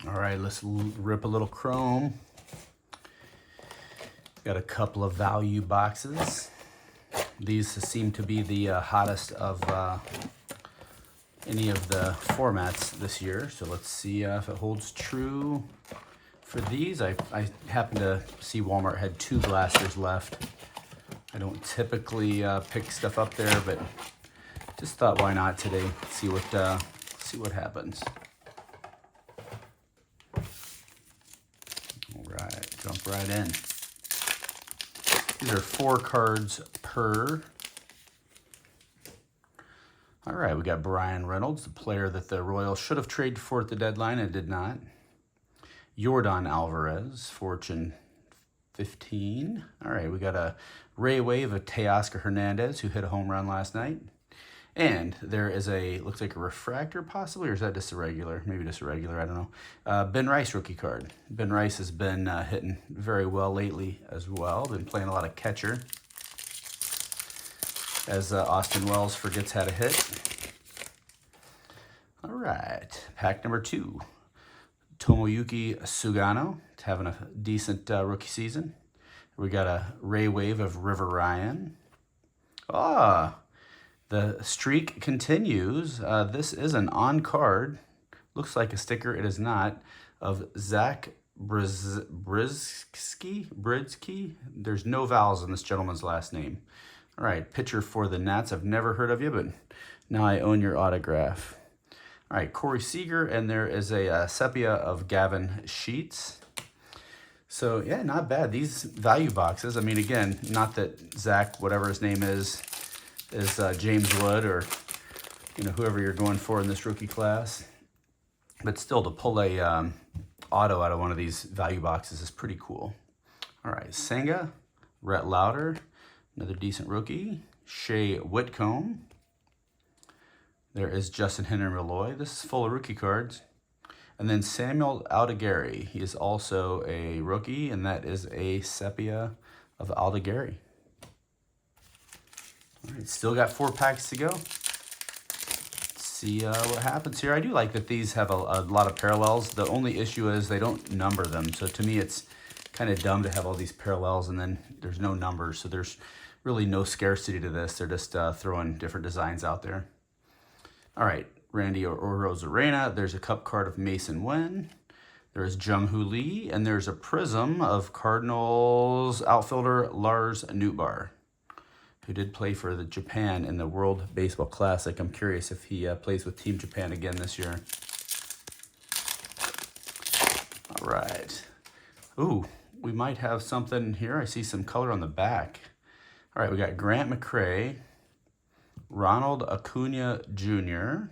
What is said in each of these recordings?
All right, let's rip a little chrome. Got a couple of value boxes. These seem to be the hottest of any of the formats this year. So let's see if it holds true for these. I happened to see Walmart had 2 blasters left. I don't typically pick stuff up there, but just thought why not today? See what happens. All right, jump right in. These are 4 cards per. All right, we got Bryan Reynolds, the player that the Royals should have traded for at the deadline and did not. Yordan Alvarez, Fortune 15. All right, we got a Ray Wave of Teoscar Hernandez, who hit a home run last night. And there is looks like a refractor possibly, or is that just a regular? Maybe just a regular, I don't know. Ben Rice rookie card. Ben Rice has been hitting very well lately as well. Been playing a lot of catcher as Austin Wells forgets how to hit. All right, pack number 2. Tomoyuki Sugano, having a decent rookie season. We got a Ray Wave of River Ryan. The streak continues. This is an on-card, looks like a sticker, it is not, of Zach Brzezski. There's no vowels in this gentleman's last name. All right, pitcher for the Nats. I've never heard of you, but now I own your autograph. All right, Corey Seager, and there is a sepia of Gavin Sheets. So, yeah, not bad. These value boxes, I mean, again, not that Zach, whatever his name is James Wood or, whoever you're going for in this rookie class. But still, to pull a auto out of one of these value boxes is pretty cool. All right, Senga, Rhett Lauder, another decent rookie. Shea Whitcomb. There is Justin Henry Malloy. This is full of rookie cards. And then Samuel Aldegari. He is also a rookie, and that is a sepia of Aldegari. All right, still got 4 packs to go. Let's see what happens here. I do like that these have a lot of parallels. The only issue is they don't number them. So to me, it's kind of dumb to have all these parallels and then there's no numbers. So there's really no scarcity to this. They're just throwing different designs out there. All right, Randy Arozarena. There's a cup card of Mason Wen. There's Jung-Hoo Lee, and there's a prism of Cardinals outfielder Lars Nootbaar, who did play for the Japan in the World Baseball Classic. I'm curious if he plays with Team Japan again this year. All right. Ooh, we might have something here. I see some color on the back. All right, we got Grant McCray, Ronald Acuna Jr.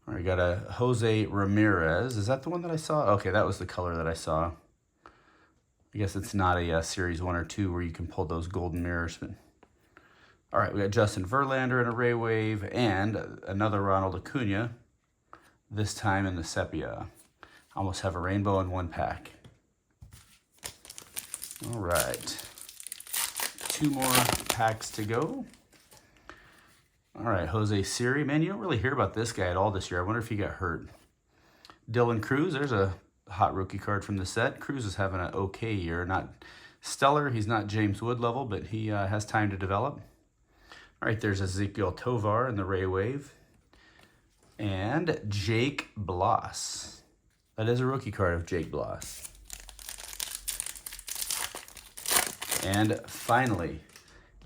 All right, we got a Jose Ramirez. Is that the one that I saw? Okay, that was the color that I saw. I guess it's not a Series 1 or 2 where you can pull those golden mirrors. But all right, we got Justin Verlander in a Ray Wave and another Ronald Acuna, this time in the sepia. Almost have a rainbow in one pack. All right, 2 more packs to go. All right, Jose Siri. Man, you don't really hear about this guy at all this year. I wonder if he got hurt. Dylan Cruz, there's a hot rookie card from the set. Cruz is having an okay year. Not stellar. He's not James Wood level, but he has time to develop. All right, there's Ezekiel Tovar in the Ray Wave. And Jake Bloss. That is a rookie card of Jake Bloss. And finally,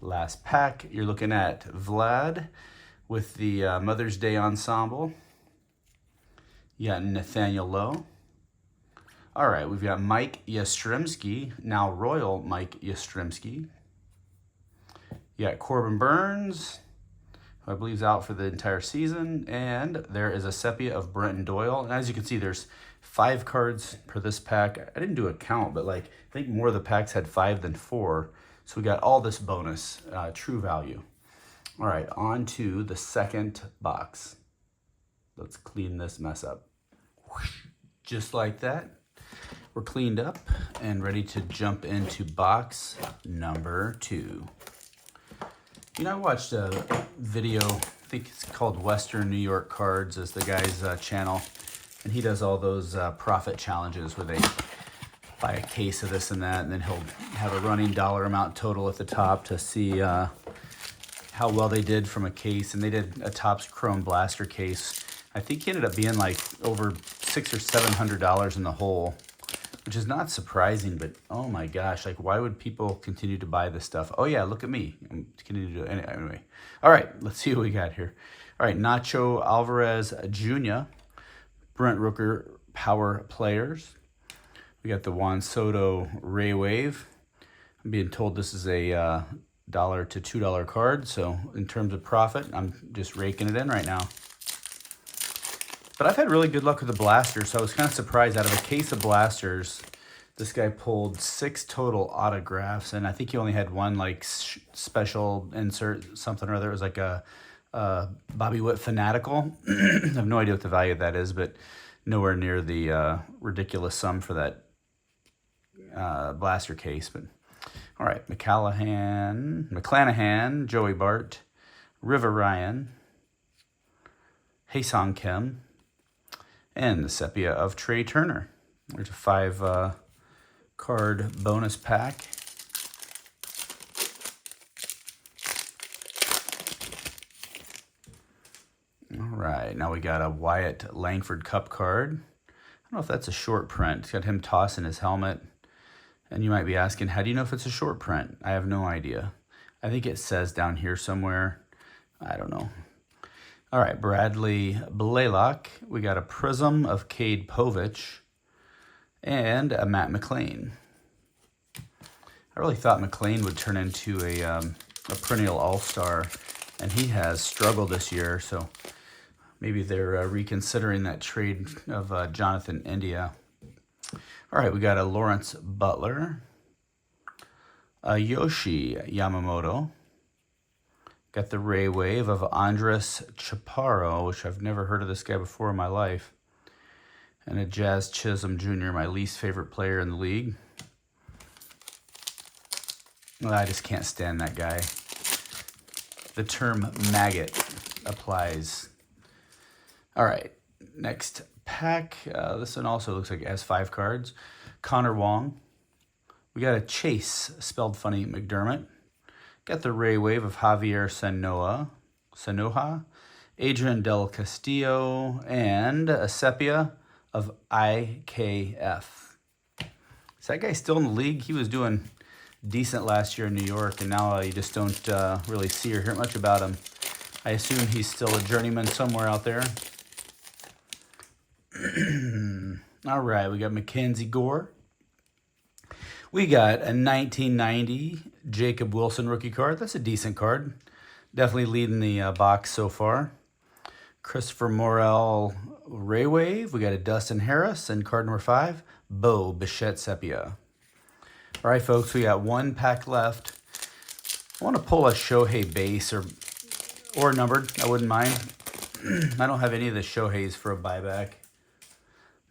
last pack, you're looking at Vlad with the Mother's Day Ensemble. You got Nathaniel Lowe. All right, we've got Mike Yastrzemski, now Royal Mike Yastrzemski. You got Corbin Burns, who I believe is out for the entire season. And there is a sepia of Brenton Doyle. And as you can see, there's 5 cards per this pack. I didn't do a count, but I think more of the packs had 5 than 4. So we got all this bonus, true value. All right, on to the second box. Let's clean this mess up. Just like that, we're cleaned up and ready to jump into box number 2. I watched a video, I think it's called Western New York Cards is the guy's channel. And he does all those profit challenges where they buy a case of this and that, and then he'll have a running dollar amount total at the top to see how well they did from a case. And they did a Topps Chrome Blaster case. I think he ended up being like over $600 or $700 in the hole, which is not surprising, but oh my gosh, like why would people continue to buy this stuff? Oh yeah, look at me. I'm continuing to do it anyway. All right, let's see what we got here. All right, Nacho Alvarez Jr., Brent Rooker Power Players. We got the Juan Soto Ray Wave. I'm being told this is a $1 to $2 card, so in terms of profit, I'm just raking it in right now. But I've had really good luck with the blasters, so I was kind of surprised. Out of a case of blasters, this guy pulled 6 total autographs, and I think he only had one like special insert, something or other. It was like a Bobby Witt Fanatical. I have no idea what the value of that is, but nowhere near the ridiculous sum for that blaster case. But all right, McClanahan, Joey Bart, River Ryan, Haesung Kim, and the sepia of Trey Turner. There's a 5 card bonus pack. All right, now we got a Wyatt Langford Cup card. I don't know if that's a short print. It's got him tossing his helmet. And you might be asking, how do you know if it's a short print? I have no idea. I think it says down here somewhere. I don't know. All right, Bradley Blaylock. We got a Prism of Cade Povich and a Matt McLain. I really thought McLain would turn into a perennial all-star, and he has struggled this year, so maybe they're reconsidering that trade of Jonathan India. All right, we got a Lawrence Butler, a Yoshi Yamamoto, got the Ray Wave of Andres Chaparro, which I've never heard of this guy before in my life, and a Jazz Chisholm Jr., my least favorite player in the league. Well, I just can't stand that guy. The term maggot applies. All right, next pack. This one also looks like it has 5 cards. Connor Wong. We got a Chase, spelled funny, McDermott. Got the Ray Wave of Javier Sanoja, Adrian Del Castillo, and a sepia of IKF. Is that guy still in the league? He was doing decent last year in New York, and now you just don't really see or hear much about him. I assume he's still a journeyman somewhere out there. All right, we got Mackenzie Gore. We got a 1990 Jacob Wilson rookie card. That's a decent card. Definitely leading the box so far. Christopher Morel Ray Wave. We got a Dustin Harris, and card number 5, Bo Bichette Sepia. All right, folks, we got 1 pack left. I want to pull a Shohei base or numbered. I wouldn't mind. I don't have any of the Shoheis for a buyback.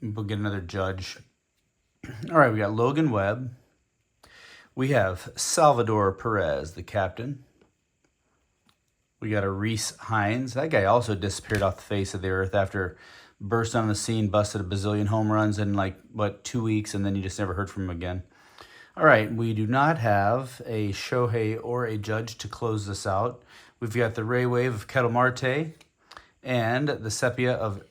We'll get another Judge. All right, we got Logan Webb. We have Salvador Perez, the captain. We got a Reese Hines. That guy also disappeared off the face of the earth after burst on the scene, busted a bazillion home runs in 2 weeks, and then you just never heard from him again. All right, we do not have a Shohei or a Judge to close this out. We've got the Ray Wave of Ketel Marte and the sepia of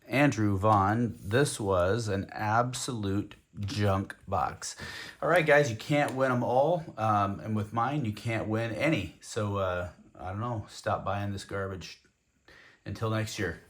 Andrew Vaughn. This was an absolute junk box. All right, guys, you can't win them all. And with mine, you can't win any. So, I don't know, stop buying this garbage. Until next year.